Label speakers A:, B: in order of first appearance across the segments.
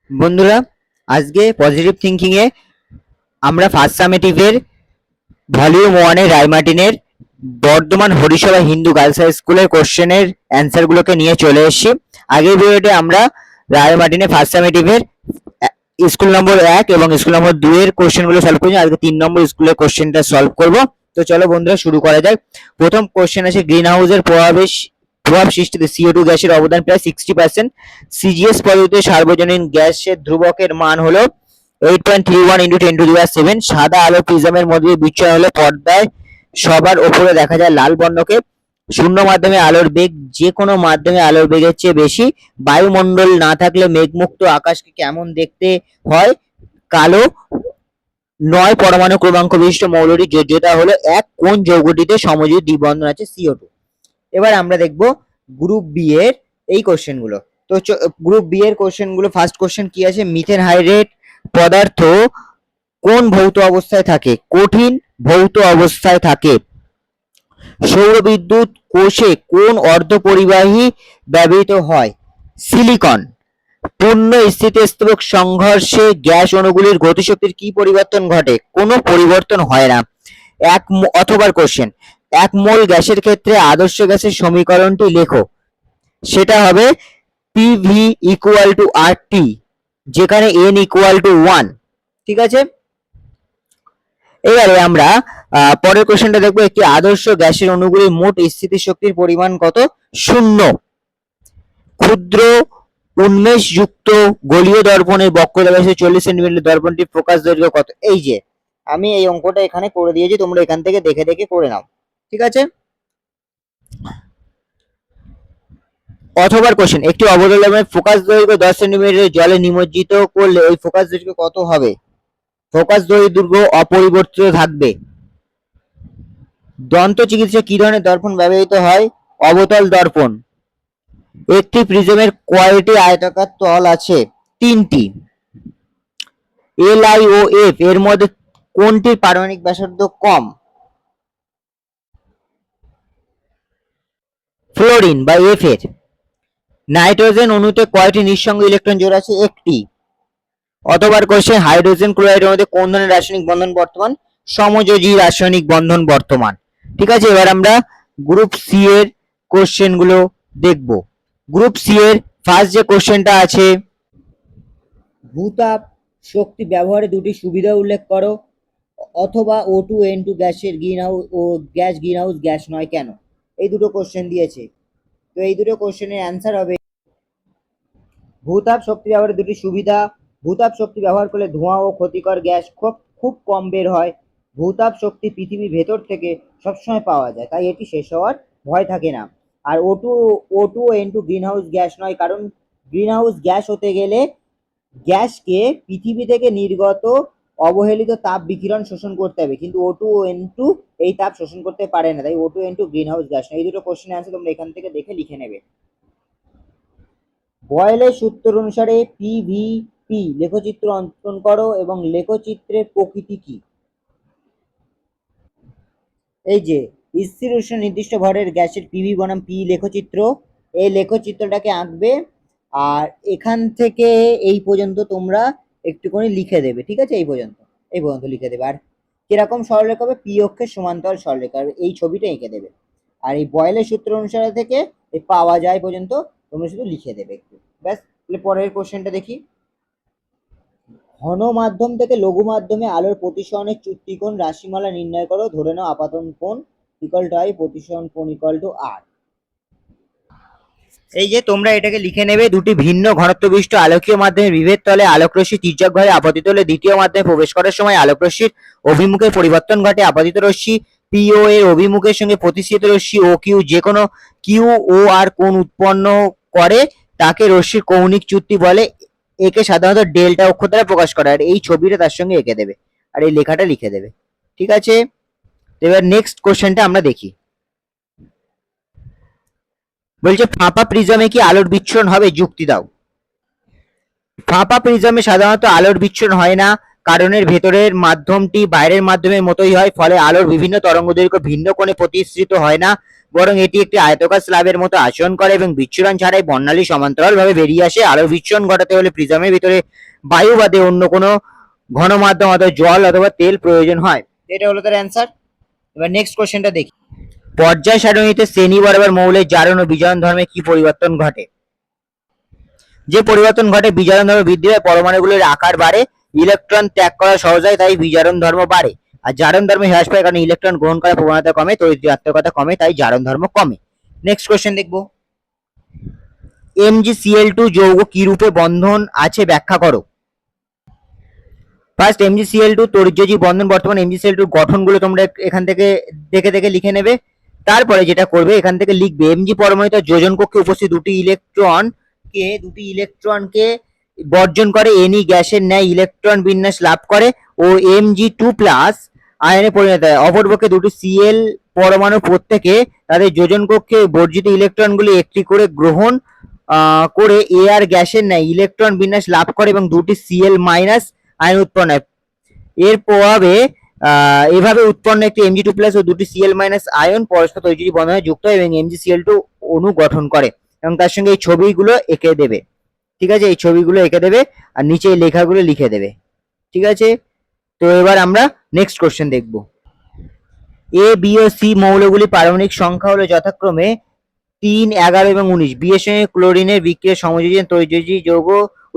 A: বন্ধুরা, আজকে positive thinking এ আমরা ফার্স্ট সামেটিভের ভলিউম 1 এর রায়মার্টিনের বর্ধমান হরিসভা হিন্দু গার্লস হাই স্কুলের কোশ্চেনের অ্যান্সার গুলোকে নিয়ে চলে এসেছি। আগের ভিডিওতে আমরা রায়মার্টিনের ফার্স্ট সামেটিভের স্কুল নম্বর 1 এবং স্কুল নম্বর 2 এর কোশ্চেনগুলো সলভ করেছি। আজকে 3 নম্বর স্কুলের কোশ্চেনটা সলভ করব। তো চলো বন্ধুরা শুরু করা যাক। প্রথম কোশ্চেন আছে, গ্রিন হাউসের প্রভাব সৃষ্টিতে CO2 গ্যাসের অবদান প্রায় 60%। সিজিএস পদ্ধতিতে সার্বজনীন গ্যাসের ধ্রুবকের মান হলো 8.31 × 10⁷। সাদা আলো প্রিজমের মধ্যে বিচ্ছুরণ হলে পর্দায় সবার উপরে দেখা যায় লাল বর্ণকে। শূন্য মাধ্যমে আলোর বেগ যে কোনো মাধ্যমে আলোর বেগের চেয়ে বেশি। বায়ুমণ্ডল না থাকলে মেঘমুক্ত আকাশকে কেমন দেখতে হয়? কালো। 9 পরমাণু ক্রমাঙ্ক বিশিষ্ট মৌলটির যোজ্যতা হলো 1। কোন যৌগটিতে সমযোজী দ্বিবন্ধন আছে? CO2। এবার আমরা দেখব গ্রুপ বি এর এই কোশ্চেনগুলো। তো গ্রুপ বি এর কোশ্চেনগুলো, ফার্স্ট কোশ্চেন কি আছে? মিথেন হাইড্রেট পদার্থ কোন ভৌত অবস্থায় থাকে? কঠিন ভৌত অবস্থায় থাকে। সৌরবিদ্যুৎ কোষে কোন অর্ধপরিবাহী ব্যবহৃত হয়? সিলিকন। পূর্ণ স্থিতিস্থাপক সংঘর্ষে গ্যাস অণুগুলির গতিশক্তির কি পরিবর্তন ঘটে? কোনো পরিবর্তন হয় না। অথবা কোশ্চেন, 1 মোল গ্যাসের ক্ষেত্রে আদর্শ গ্যাসের সমীকরণটি লেখো। সেটা হবে PV = RT, যেখানে N = 1। ঠিক আছে, এবারে আমরা পরের কোশ্চেনটা দেখবো। একটি আদর্শ গ্যাসের অণুগুলির মোট স্থিতিশক্তির পরিমাণ কত? 0। ক্ষুদ্র উন্মেষযুক্ত গোলীয় দর্পণের বক্রতা ব্যাস 40 সেন্টিমিটার, দর্পণটির প্রকাশ দৈর্ঘ্য কত? এই যে আমি এই অঙ্কটা এখানে করে দিয়েছি, তোমরা এখান থেকে দেখে দেখে করে নাও। ঠিক আছে, অথবা কোশ্চেন, একটি অবতল দর্পণের ফোকাস দৈর্ঘ্য 10 সেন্টিমিটার জলে নিমজ্জিত করলে ওই ফোকাস দৈর্ঘ্য কত হবে? ফোকাস দৈর্ঘ্য অপরিবর্তিত থাকবে। দন্ত চিকিৎসা কি ধরনের দর্পণ ব্যবহৃত হয়? অবতল দর্পণ। একটি প্রিজমের কয়টি আয়তাকার তল আছে? 3টি। Li ও F এর মধ্যে কোনটির পারমাণবিক ব্যাসার্ধ কম? ফ্লোরিন বা F এর। নাইট্রোজেন অণুতে কয়টি নিঃসঙ্গ ইলেকট্রন জোড়া আছে? 1টি। অথবা কোশ্চেন, হাইড্রোজেন ক্লোরাইডের মধ্যে কোন ধরনের রাসায়নিক বন্ধন বর্তমান? সমযোজী রাসায়নিক বন্ধন বর্তমান। ঠিক আছে, এবার আমরা গ্রুপ সি এর কোশ্চেন গুলো দেখব। গ্রুপ সি এর ফার্স্ট যে কোশ্চেনটা আছে, ভূতাপ শক্তি ব্যবহারে দুটি সুবিধা উল্লেখ করো। অথবা O2N2 গ্যাসের গ্রিনহাউস ও গ্রিনহাউস গ্যাস নয় কেন? এই দুটো কোশ্চেন দিয়েছে। তো এই দুটো কোশ্চেনের অ্যান্সার হবে, ভূতাপ শক্তি ব্যবহারের দুটি সুবিধা। ভূতাপ শক্তি ব্যবহার করলে ধোঁয়া ও ক্ষতিকর গ্যাস খুব কম বের হয়। ভূতাপ শক্তি পৃথিবীর ভেতর থেকে সবসময় পাওয়া যায়, তাই এটি শেষ হওয়ার ভয় থাকে না। আর O2N2 গ্রিনহাউস গ্যাস নয়, কারণ গ্রিনহাউস গ্যাস হতে গেলে গ্যাসকে পৃথিবী থেকে নির্গত অবহেলিত তাপ বিকিরণ শোষণ করতে হবে, কিন্তু O2N2 এই তাপ শোষণ করতে পারে না, তাই O2N2 গ্রিনহাউস গ্যাস নয়। এই দুটো কোশ্চেনের অ্যান্সার তোমরা এখান থেকে দেখে লিখে নেবে। বয়েলের সূত্র অনুসারে PVP লেখচিত্র অঙ্কন করো এবং লেখচিত্রের প্রকৃতি কি? এই যে স্থির উষ্ণ নির্দিষ্ট ভরের গ্যাসের PV বনাম P লেখচিত্র, এই লেখচিত্রটাকে আঁকবে আর এখান থেকে এই পর্যন্ত তোমরা একটুখানি লিখে দেবে। ঠিক আছে, এই পর্যন্ত লিখে দেবে। আর কিরকম সরলরেখা হবে? P অক্ষের সমান্তরাল সরলরেখা, এই ছবিটা এঁকে দেবে। আর এই বয়েলের সূত্র অনুসারে থেকে এই পাওয়া যায় পর্যন্ত তোমরা শুধু লিখে দেবে একটু, ব্যাস। তাহলে পরের কোশ্চেনটা দেখি। ঘন মাধ্যম থেকে লঘু মাধ্যমে আলোর প্রতিসরণের চুক্তিকোণ রাশিমালা নির্ণয় করো। ধরে নাও আপাতন কোণ = I, প্রতিসরণ কোণ = R। এই যে তোমরা এটাকে লিখে নেবে। দুটি ভিন্ন ঘনত্ব বিশিষ্ট আলোকীয় মাধ্যমের বিভেদ তলে আলোকরশ্মি তির্যকভাবে আপতিত হলে দ্বিতীয় মাধ্যমে প্রবেশ করার সময় আলোকরশ্মির অভিমুখের পরিবর্তন ঘটে। আপতিত রশ্মি PO এর অভিমুখের সঙ্গে প্রতিসৃত রশ্মি OQ যে কোনো QOR কোণ উৎপন্ন করে তাকে রশ্মির কৌণিক চ্যুতি বলে। একে সাধারণত ডেল্টা অক্ষর দ্বারা প্রকাশ করা হয়। এই ছবিটা তার সঙ্গে এঁকে দেবে আর এই লেখাটা লিখে দেবে। ঠিক আছে, এবার নেক্সট কোশ্চেনটা আমরা দেখি। বলছে, ফাঁপা প্রিজমে কি আলোর বিচ্ছুরণ হবে? যুক্তি দাও। ফাঁপা প্রিজমে সাধারণত আলোর বিচ্ছুরণ হয় না, কারণের ভেতরের মাধ্যমটি বাইরের মাধ্যমের মতোই হয়, ফলে আলোর বিভিন্ন তরঙ্গদৈর্ঘ্য ভিন্ন কোণে প্রতিসৃত হয় না, বরং এটি একটি আয়তাকার স্ল্যাবের মতো আচরণ করে এবং বিচ্ছুরণ ছাড়াই বর্ণালী সমান্তরালভাবে বেরিয়ে আসে। আলোর বিচ্ছুরণ ঘটাতে হলে প্রিজমের ভিতরে বায়ু বাদে অন্য কোনো ঘন মাধ্যম অথবা জল অথবা তেল প্রয়োজন হয়। এটা হলো তার অ্যান্সার। এবার নেক্সট কোশ্চেনটা দেখি। পর্যায় সারণীতে শ্রেণী বরাবর মৌলের জারণ ও বিজারণ ধর্মে কি পরিবর্তন ঘটে? যে পরিবর্তন ঘটে, বিজারণ ধর্ম বৃদ্ধি হয়, পরমাণুগুলির আকার বাড়ে, ইলেকট্রন ত্যাগ করা সহজ হয়, তাই বিজারণ ধর্ম বাড়ে। আর জারণ ধর্ম হ্রাস পায় কারণ ইলেকট্রন গ্রহণ করার প্রবণতা কমে, তড়িৎ-ঋণাত্মকতা কমে, তাই জারণ ধর্ম কমে। নেক্সট কোশ্চেন দেখবো। MgCl2 যৌগ কি রূপে বন্ধন আছে ব্যাখ্যা করো। ফার্স্ট, MgCl2 তড়িৎযোজী বন্ধন। বর্তমানে MgCl2 গঠনগুলো তোমরা এখান থেকে দেখে দেখে লিখে নেবে। তারপরে যেটা করবে, এখান থেকে লিখবে Mg পরমাণুতে যোজন কক্ষে উপস্থিত দুটি ইলেকট্রনকে বর্জন করে Ni গ্যাসের ন্যায় ইলেকট্রন বিন্যাস লাভ করে ও Mg2+ আয়নে পরিণত হয়। অপরপক্ষে দুটি Cl পরমাণু প্রত্যেকে তাদের যোজন কক্ষে বর্জিত ইলেকট্রনগুলি একটি করে গ্রহণ করে Ar গ্যাসের ন্যায় ইলেকট্রন বিন্যাস লাভ করে এবং দুটি Cl- আয়ন উৎপন্ন হয়। এর প্রভাবে এভাবে উৎপন্ন একটি Mg2+ ও দুটি Cl- আয়ন পরস্পর তড়িৎযোজী বন্ধনে যুক্ত হয় এবং MgCl2 অণু গঠন করে এবং তার সঙ্গে এই ছবিগুলো এঁকে দেবে। ঠিক আছে, এই ছবিগুলো এঁকে দেবে আর নিচে এই লেখাগুলো লিখে দেবে। ঠিক আছে, তো এবার আমরা নেক্সট কোশ্চেন দেখব। এ, বি ও সি মৌলগুলির পারমাণবিক সংখ্যা হলো যথাক্রমে 3, 11 এবং 19। বি এর সঙ্গে ক্লোরিনের বিক্রিয়ায় সমযোজী তড়িৎযোজী যৌগ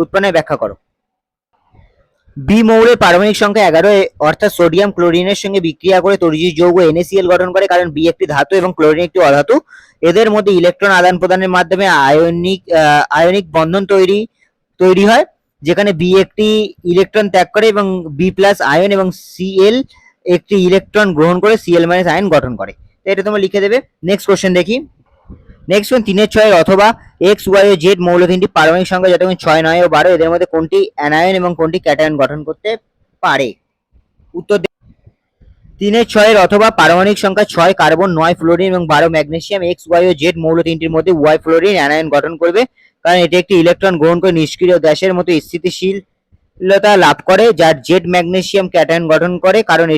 A: উৎপন্নের ব্যাখ্যা করো। বি মৌলের পারমাণবিক সংখ্যা 11, অর্থাৎ সোডিয়াম ক্লোরিনের সঙ্গে বিক্রিয়া করে তড়িৎযোজী যৌগ NaCl গঠন করে, কারণ বি একটি ধাতু এবং ক্লোরিন একটি অধাতু। এদের মধ্যে ইলেকট্রন আদান প্রদানের মাধ্যমে আয়নিক বন্ধন তৈরি হয়, যেখানে বি একটি ইলেকট্রন ত্যাগ করে এবং B+ আয়ন এবং Cl একটি ইলেকট্রন গ্রহণ করে Cl- আয়ন গঠন করে। তো এটা তোমরা লিখে দেবে। নেক্সট কোশ্চেন দেখি। নেক্সট 3-6 অথবা X, Y ও Z মৌল তিনটি পারমাণবিক সংখ্যা যথাক্রমে 6, 9 ও 12। এদের মধ্যে কোনটি অ্যানায়ন এবং কোনটি ক্যাটায়ন গঠন করতে পারে? উত্তর 3-6 অথবা পারমাণবিক সংখ্যা 6 কার্বন, 9 ফ্লোরিন এবং 12 ম্যাগনেসিয়াম। X, Y ও Z মৌল তিনটির মধ্যে Y ফ্লোরিন অ্যানায়ন গঠন করবে, কারণ এটি একটি ইলেকট্রন গ্রহণ করে নিষ্ক্রিয় গ্যাসের মতো স্থিতিশীলতা লাভ করে, যার Z ম্যাগনেসিয়াম ক্যাটায়ন গঠন করে, কারণ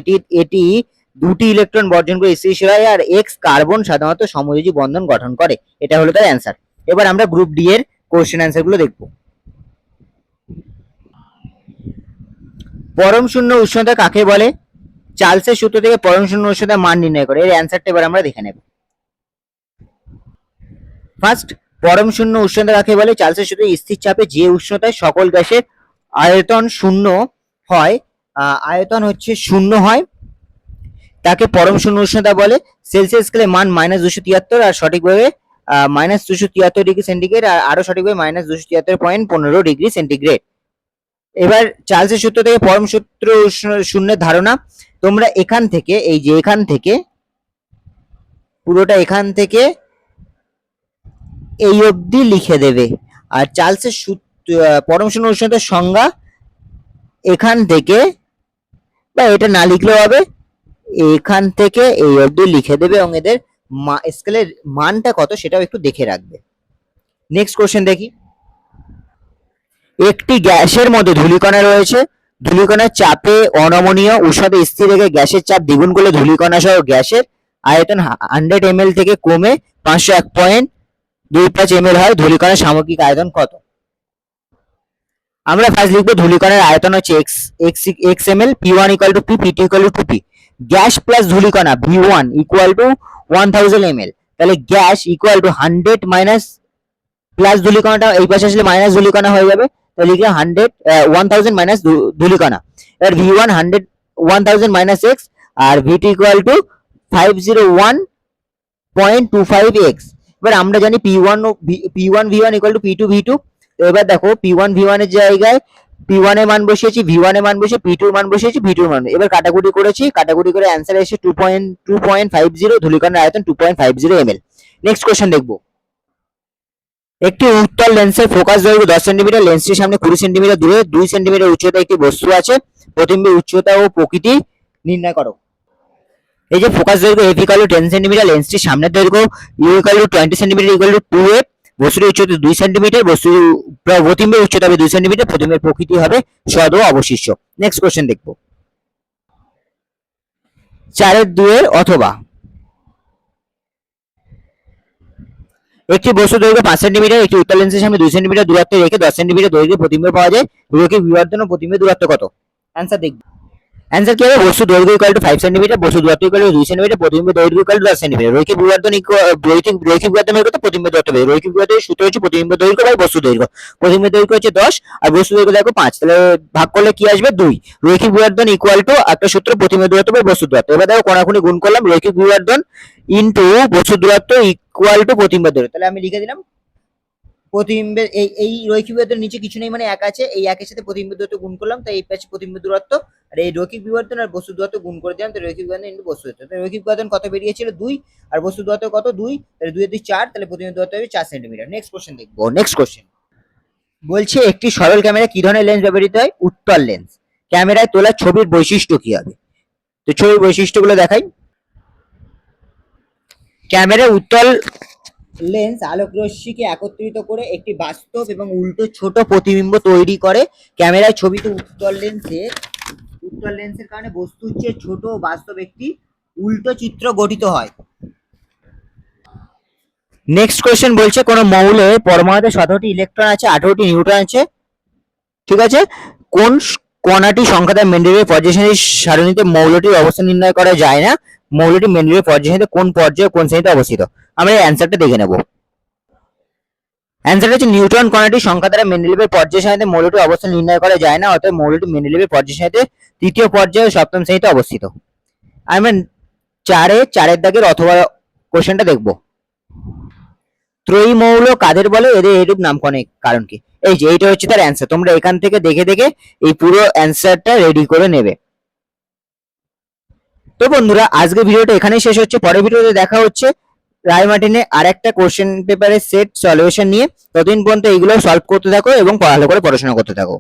A: এটি দুটি ইলেকট্রন বর্জন করে স্থিতিশীল হয়, আর X কার্বন সাধারণত সমযোজী বন্ধন গঠন করে। এটা হলো তার অ্যান্সার। এবার আমরা গ্রুপ ডি এর কোশ্চেন অ্যান্সার গুলো দেখব। পরম শূন্য উষ্ণতা কাকে বলে? চার্লসের সূত্র থেকে পরম শূন্য উষ্ণতার মান নির্ণয় করে। এর অ্যান্সারটা এবার আমরা দেখে নেব। ফার্স্ট, পরম শূন্য উষ্ণতা কাকে বলে? চার্লসের সূত্রে স্থির চাপে যে উষ্ণতায় সকল গ্যাসের আয়তন শূন্য হয়, তাকে পরম শূন্য উষ্ণতা বলে। সেলসিয়াস স্কেলে মান -273 আর সঠিকভাবে -273 ডিগ্রি সেন্টিগ্রেড, আর আরো সঠিকভাবে -273.15 ডিগ্রি সেন্টিগ্রেড। এবার চার্লসের সূত্র থেকে পরম সূত্র শূন্যের ধারণা তোমরা এখান থেকে, এই যে এখান থেকে পুরোটা এখান থেকে এই অবধি লিখে দেবে। আর চার্লসের পরম শূন্য উষ্ণতার সংজ্ঞা এখান থেকে, বা এটা না লিখলেও হবে, এখান থেকে এই অবধি লিখে দেবে এবং এদের স্কেলের মানটা কত সেটাও একটু দেখে রাখবে। নেক্সট কোশ্চেন দেখি। একটি গ্যাসের মধ্যে ধূলিকণা রয়েছে। ধূলিকণার চাপে অনমনীয় উষ্ণতা স্থির রেখে গ্যাসের চাপ দ্বিগুণ করলে ধূলিকণা সহ গ্যাসের আয়তন 100 ml থেকে কমে 501.25 ml হয়। ধূলিকণার সামগ্রিক আয়তন কত? আমরা ফার্স্ট লিখবো ধূলিকণার আয়তন হচ্ছে x ml, p1 = p, p2 = 2p। Gas plus ধূলিকণা v1 = 1000 ml, তাহলে গ্যাস = 100 মাইনাস প্লাস ধূলিকণাটা এই পাশে আসলে মাইনাস ধূলিকণা হয়ে যাবে, তাহলে লিখলে 1000 মাইনাস ধূলিকণা। এবার v1 1000 মাইনাস x আর v2 = 501.25x। এবার আমরা জানি p1 v1 = p2 v2। তো এবার দেখো p1 v1 এর জায়গায় p1 এর মান বসিয়েছি, v1 এর মান বসিয়ে p2 এর মান বসিয়েছি, v2 এর মান। এবার কাটাকুটি করে অ্যান্সার এসে 2.50, ধূলিকণার আয়তন 2.50 ml। নেক্সট কোশ্চেন দেখবো। একটি উত্তল লেন্সের ফোকাস দৈর্ঘ্য 10 সেন্টিমিটার। লেন্সটির সামনে 20 সেন্টিমিটার দূরে 2 সেন্টিমিটার উচ্চতা একটি বস্তু আছে। প্রতিবিম্বের উচ্চতা ও প্রকৃতি নির্ণয় করো। এই যে ফোকাস দৈর্ঘ্য f = 10 সেন্টিমিটার, লেন্সটির সামনের দৈর্ঘ্য u = 20 সেন্টিমিটার = 2f, বস্তুটির উচ্চতা 2 সেন্টিমিটার, প্রতিবিম্বের উচ্চতা হবে 2 সেন্টিমিটার, প্রতিবিম্বের প্রকৃতি হবে সদ ও অবশিষ্ট। নেক্সট কোশ্চেন দেখব। 4-2 অথবা। একটি বস্তু দৈর্ঘ্য 5 সেন্টিমিটার, একটি উত্তল লেন্সের সামনে 2 সেন্টিমিটার দূরত্বে রেখে 10 সেন্টিমিটার দৈর্ঘ্যের প্রতিবিম্ব পাওয়া যায়। রৈখিক বিবর্ধন ও প্রতিবিম্বের দূরত্ব কত? অ্যান্সার দেখব। অ্যান্সার কি হবে? বস্তু দৈর্ঘ্য ইকুয়াল টু 5 সেন্টিমিটার, বস্তু দূরত্ব ইকুয়াল টু 2 সেন্টিমিটার, প্রতিবিম্বের দৈর্ঘ্য ইকুয়াল টু 10 সেন্টিমিটার। রৈখিক বিবর্ধন রৈখিক বিবর্ধন বের করতে প্রতিবিম্বের দূরত্ব বের। রৈখিক বিবর্ধনের সূত্র হচ্ছে প্রতিবিম্বের দৈর্ঘ্য বাই বস্তু দৈর্ঘ্য। প্রতিবিম্বের দৈর্ঘ্য হচ্ছে 10 আর বস্তু দৈর্ঘ্য দেখো 5, তাহলে ভাগ করলে কি আসবে? 2। রৈখিক বিবর্ধন ইকুয়াল টু একটা সূত্র প্রতিবিম্বের দূরত্ব বাই বস্তু দূরত্ব। এবার দেখো কোনাকুনি গুণ করলাম, রৈখিক বিবর্ধন ইনটু বস্তু দূরত্ব ইকুয়াল টু প্রতিবিম্বের দূরত্ব। তাহলে আমি লিখে দিলাম প্রতিবিম্বের এই রৈখিক বিবর্ধনের নিচে কিছু নেই মানে এক আছে, এই একের সাথে প্রতিবিম্বের দূরত্ব গুণ করলাম, তাই এই পাশে প্রতিবিম্বের দূরত্ব, আর এই রৈখিক বিবর্ধন আর বস্তু দূরত্ব গুণ করে দিলাম, তাই রৈখিক বিবর্ধন ইনটু বস্তু দূরত্ব। তাই রৈখিক বিবর্ধন কত বেরিয়েছিল? 2, আর বস্তু দূরত্ব কত? 2, তাহলে 2 এর 2 4, তাহলে প্রতিবিম্বের দূরত্ব হবে 4 সেন্টিমিটার। নেক্সট কোশ্চেন দেখব। নেক্সট কোশ্চেন বলছে একটি সরল ক্যামেরা কি ধরনের লেন্স ব্যবহৃত হয়? উত্তল লেন্স। ক্যামেরায় তোলা ছবির বৈশিষ্ট্য কি হবে? তো ছবির বৈশিষ্ট্যগুলো দেখাই। ক্যামেরা উত্তল লেন্স আলোক রশ্মিকে একত্রিত করে একটি বাস্তব এবং উল্টো ছোট প্রতিবিম্ব তৈরি করে। ক্যামেরায় ছবিতে উত্তল লেন্সের কারণে বস্তুর চেয়ে ছোট ও বাস্তব একটি উল্টো চিত্র গঠিত হয়। নেক্সট কোশ্চেন বলছে কোন মৌলে পরমাণুতে 17টি ইলেকট্রন আছে, 18টি নিউট্রন আছে, ঠিক আছে? কোন কণাটি সংখ্যা দ্বারা মেন্ডেলিয়েভের পর্যায় সারণীতে মৌলটির অবস্থান নির্ণয় করা যায় না? মৌলটি মেন্ডেলিয়েভের পর্যায় সারণীতে কোন পর্যায়ে কোন শ্রেণীতে অবস্থিত? আমরা এই অ্যান্সারটা দেখে নেব। অ্যান্সার হচ্ছে নিউট্রন কণাটির সংখ্যা দ্বারা মেন্ডেলিয়েভের পর্যায় সারণীতে মৌলটির অবস্থান নির্ণয় করা যায় না, অর্থাৎ মৌলটি মেন্ডেলিয়েভের পর্যায় সারণীতে তৃতীয় পর্যায়ে ও সপ্তম শ্রেণীতে অবস্থিত। আমরা 4-এর দাগের অথবা কোশ্চেনটা দেখব। ত্রয়ী মৌল কাদের বলে? এদের এরূপ নামকরণের কারণ কি? এই যে এইটা হচ্ছে তার অ্যান্সার। তোমরা এখান থেকে দেখে দেখে এই পুরো অ্যান্সারটা রেডি করে নেবে। তো বন্ধুরা, আজকের ভিডিওটা এখানেই শেষ হচ্ছে। পরের ভিডিওতে দেখা হচ্ছে রায়মার্টিনে আরেকটা কোশ্চেন পেপারের সেট সলিউশন নিয়ে। ততদিন পর্যন্ত এইগুলো সলভ করতে থাকো এবং ভালো করে পড়াশোনা করতে থাকো।